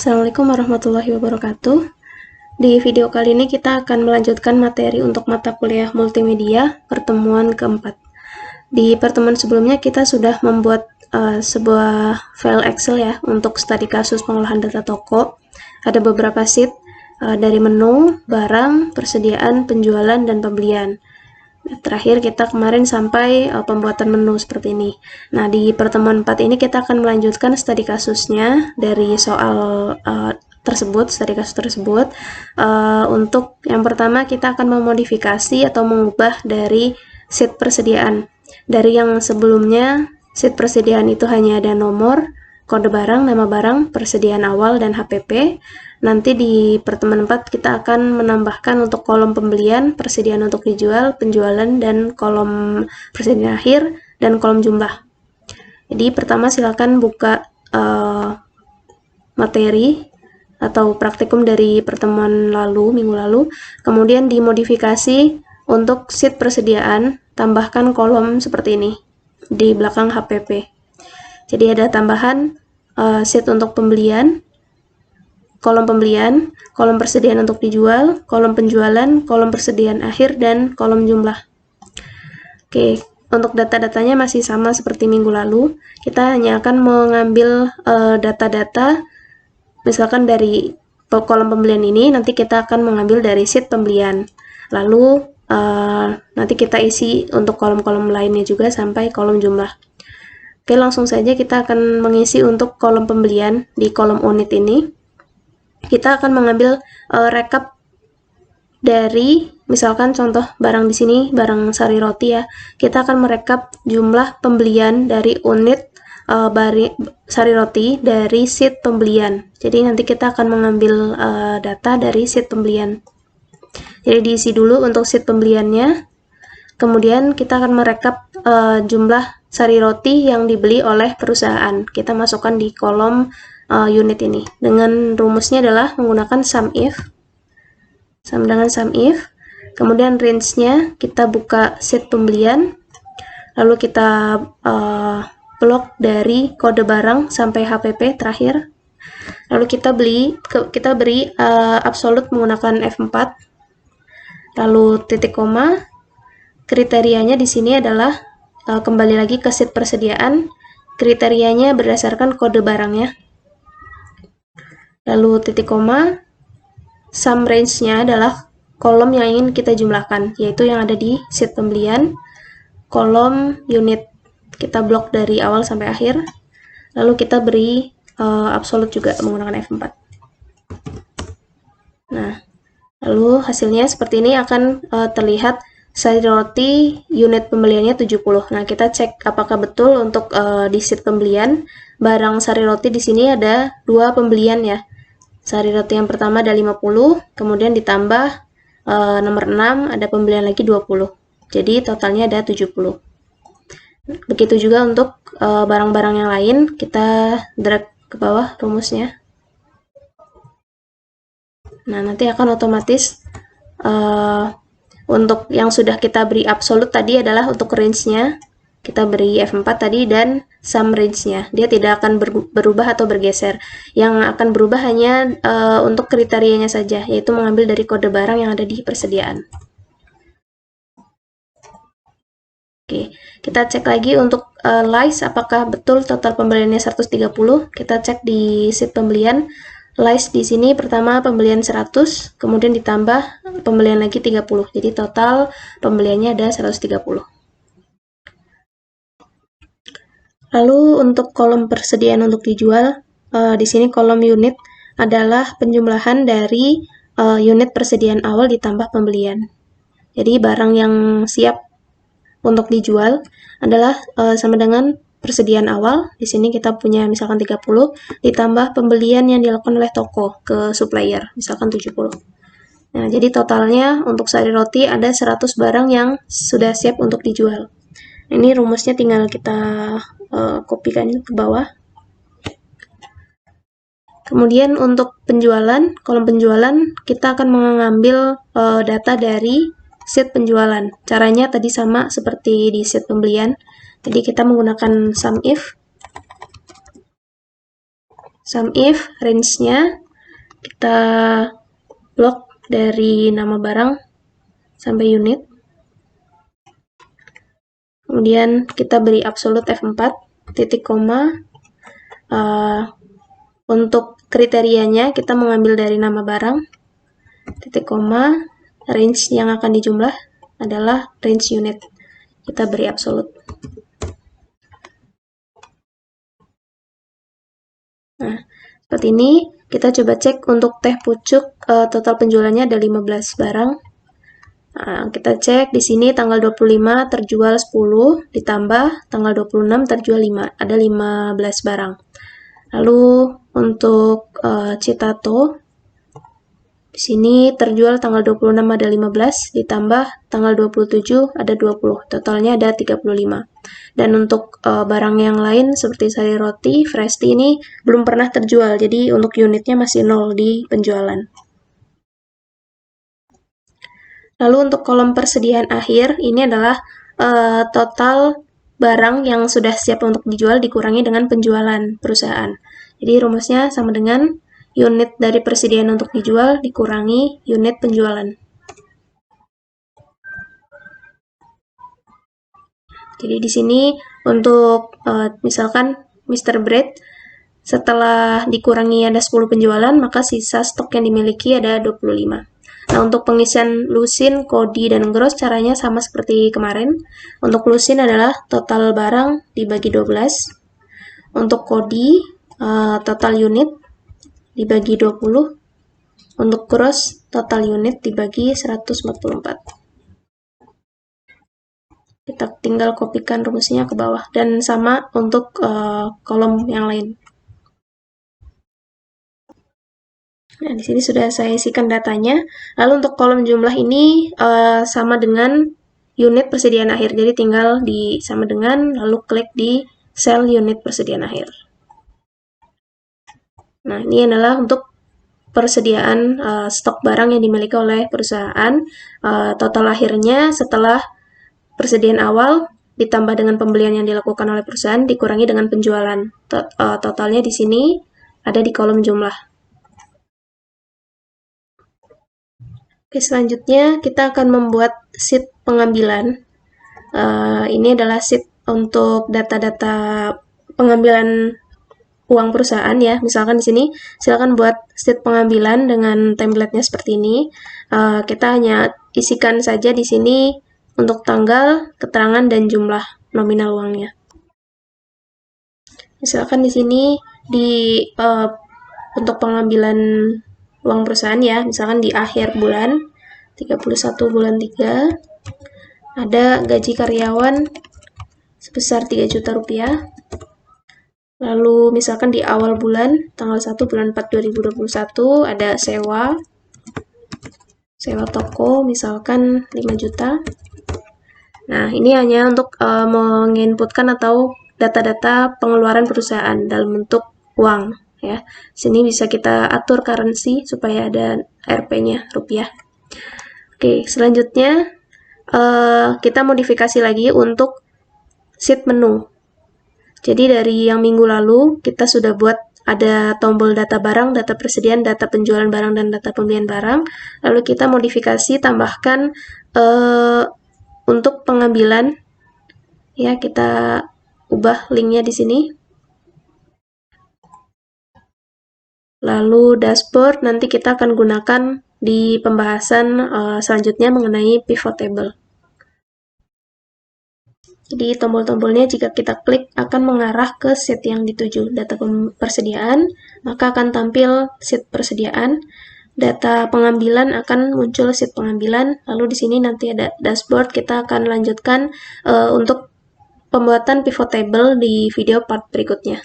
Assalamualaikum warahmatullahi wabarakatuh. Di video kali ini kita akan melanjutkan materi untuk mata kuliah multimedia pertemuan keempat. Di pertemuan sebelumnya kita sudah membuat sebuah file Excel ya untuk studi kasus pengolahan data toko. Ada beberapa sheet dari menu, barang, persediaan, penjualan, dan pembelian. Terakhir kita kemarin sampai pembuatan menu seperti ini. Nah, di pertemuan 4 ini kita akan melanjutkan studi kasusnya dari soal studi kasus tersebut. Untuk yang pertama kita akan memodifikasi atau mengubah dari sheet persediaan. Dari yang sebelumnya sheet persediaan itu hanya ada nomor, kode barang, nama barang, persediaan awal, dan HPP. Nanti di pertemuan 4 kita akan menambahkan untuk kolom pembelian, persediaan untuk dijual, penjualan, dan kolom persediaan akhir, dan kolom jumlah. Jadi pertama silakan buka materi atau praktikum dari pertemuan minggu lalu, kemudian dimodifikasi untuk sheet persediaan, tambahkan kolom seperti ini di belakang HPP. Jadi ada tambahan sheet untuk pembelian, kolom pembelian, kolom persediaan untuk dijual, kolom penjualan, kolom persediaan akhir, dan kolom jumlah. Oke, untuk data-datanya masih sama seperti minggu lalu. Kita hanya akan mengambil data-data, misalkan dari kolom pembelian ini, nanti kita akan mengambil dari sheet pembelian. Lalu nanti kita isi untuk kolom-kolom lainnya juga sampai kolom jumlah. Oke, langsung saja kita akan mengisi untuk kolom pembelian di kolom unit ini. Kita akan mengambil rekap dari, misalkan contoh barang di sini, barang sari roti ya. Kita akan merekap jumlah pembelian dari unit sari roti dari sheet pembelian. Jadi nanti kita akan mengambil data dari sheet pembelian. Jadi diisi dulu untuk sheet pembeliannya. Kemudian kita akan merekap jumlah sari roti yang dibeli oleh perusahaan. Kita masukkan di kolom unit ini. Dengan rumusnya adalah menggunakan SUMIF. Sama dengan SUMIF. Kemudian range-nya kita buka sheet pembelian. Lalu kita blok dari kode barang sampai HPP terakhir. Lalu kita beri absolute menggunakan F4. Lalu titik koma. Kriterianya di sini adalah kembali lagi ke sheet persediaan. Kriterianya berdasarkan kode barangnya. Lalu titik koma. Sum range-nya adalah kolom yang ingin kita jumlahkan, yaitu yang ada di sheet pembelian. Kolom unit kita blok dari awal sampai akhir. Lalu kita beri absolute juga menggunakan F4. Nah, lalu hasilnya seperti ini akan terlihat sari roti unit pembeliannya 70. Nah, kita cek apakah betul untuk di sheet pembelian barang sari roti di sini ada 2 pembelian ya. Sari roti yang pertama ada 50, kemudian ditambah nomor 6 ada pembelian lagi 20. Jadi totalnya ada 70. Begitu juga untuk barang-barang yang lain, kita drag ke bawah rumusnya. Nah, nanti akan otomatis untuk yang sudah kita beri absolute tadi adalah untuk range-nya. Kita beri F4 tadi dan sum range-nya. Dia tidak akan berubah atau bergeser. Yang akan berubah hanya untuk kriterianya saja, yaitu mengambil dari kode barang yang ada di persediaan. Oke, kita cek lagi untuk LICE apakah betul total pembeliannya 130. Kita cek di sheet pembelian. LICE di sini pertama pembelian 100, kemudian ditambah pembelian lagi 30. Jadi total pembeliannya ada 130. Lalu untuk kolom persediaan untuk dijual, di sini kolom unit adalah penjumlahan dari unit persediaan awal ditambah pembelian. Jadi barang yang siap untuk dijual adalah sama dengan persediaan awal. Di sini kita punya misalkan 30 ditambah pembelian yang dilakukan oleh toko ke supplier, misalkan 70. Nah, jadi totalnya untuk sari roti ada 100 barang yang sudah siap untuk dijual. Ini rumusnya tinggal kita kopikan ke bawah. Kemudian untuk penjualan, kolom penjualan kita akan mengambil data dari sheet penjualan. Caranya tadi sama seperti di sheet pembelian. Jadi kita menggunakan SUMIF. Sum if, range-nya kita blok dari nama barang sampai unit. Kemudian kita beri absolute F4, titik koma. Untuk kriterianya kita mengambil dari nama barang, titik koma, range yang akan dijumlah adalah range unit. Kita beri absolute. Nah, seperti ini. Kita coba cek untuk teh pucuk, total penjualannya ada 15 barang. Nah, kita cek di sini tanggal 25 terjual 10, ditambah tanggal 26 terjual 5, ada 15 barang. Lalu untuk Citato, di sini terjual tanggal 26 ada 15, ditambah tanggal 27 ada 20, totalnya ada 35. Dan untuk barang yang lain seperti sari roti, fresh tea ini belum pernah terjual, jadi untuk unitnya masih 0 di penjualan. Lalu untuk kolom persediaan akhir, ini adalah total barang yang sudah siap untuk dijual dikurangi dengan penjualan perusahaan. Jadi rumusnya sama dengan unit dari persediaan untuk dijual dikurangi unit penjualan. Jadi di sini untuk misalkan Mr. Bread, setelah dikurangi ada 10 penjualan, maka sisa stok yang dimiliki ada 25. Nah, untuk pengisian lusin, kodi, dan gross caranya sama seperti kemarin. Untuk lusin adalah total barang dibagi 12. Untuk kodi, total unit dibagi 20. Untuk gross, total unit dibagi 144. Kita tinggal kopikan rumusnya ke bawah. Dan sama untuk kolom yang lain. Nah, di sini sudah saya isikan datanya. Lalu untuk kolom jumlah ini sama dengan unit persediaan akhir. Jadi tinggal di sama dengan, lalu klik di sel unit persediaan akhir. Nah, ini adalah untuk persediaan stok barang yang dimiliki oleh perusahaan. Total akhirnya setelah persediaan awal ditambah dengan pembelian yang dilakukan oleh perusahaan dikurangi dengan penjualan. Totalnya di sini ada di kolom jumlah. Oke, selanjutnya kita akan membuat sheet pengambilan. Ini adalah sheet untuk data-data pengambilan uang perusahaan ya. Misalkan di sini silakan buat sheet pengambilan dengan template-nya seperti ini. Kita hanya isikan saja di sini untuk tanggal, keterangan, dan jumlah nominal uangnya. Misalkan di sini untuk pengambilan uang perusahaan ya, misalkan di akhir bulan 31 bulan 3 ada gaji karyawan sebesar 3 juta rupiah. Lalu misalkan di awal bulan tanggal 1 bulan 4 2021 ada sewa toko misalkan 5 juta. Nah, ini hanya untuk menginputkan atau data-data pengeluaran perusahaan dalam bentuk uang ya. Sini bisa kita atur currency supaya ada Rp-nya, rupiah. Oke, selanjutnya kita modifikasi lagi untuk sheet menu. Jadi dari yang minggu lalu kita sudah buat ada tombol data barang, data persediaan, data penjualan barang, dan data pembelian barang. Lalu kita modifikasi, tambahkan untuk pengambilan. Ya, kita ubah linknya di sini. Lalu dashboard nanti kita akan gunakan di pembahasan selanjutnya mengenai pivot table. Jadi tombol-tombolnya jika kita klik akan mengarah ke sheet yang dituju. Data persediaan, maka akan tampil sheet persediaan. Data pengambilan akan muncul sheet pengambilan. Lalu di sini nanti ada dashboard. Kita akan lanjutkan untuk pembuatan pivot table di video part berikutnya.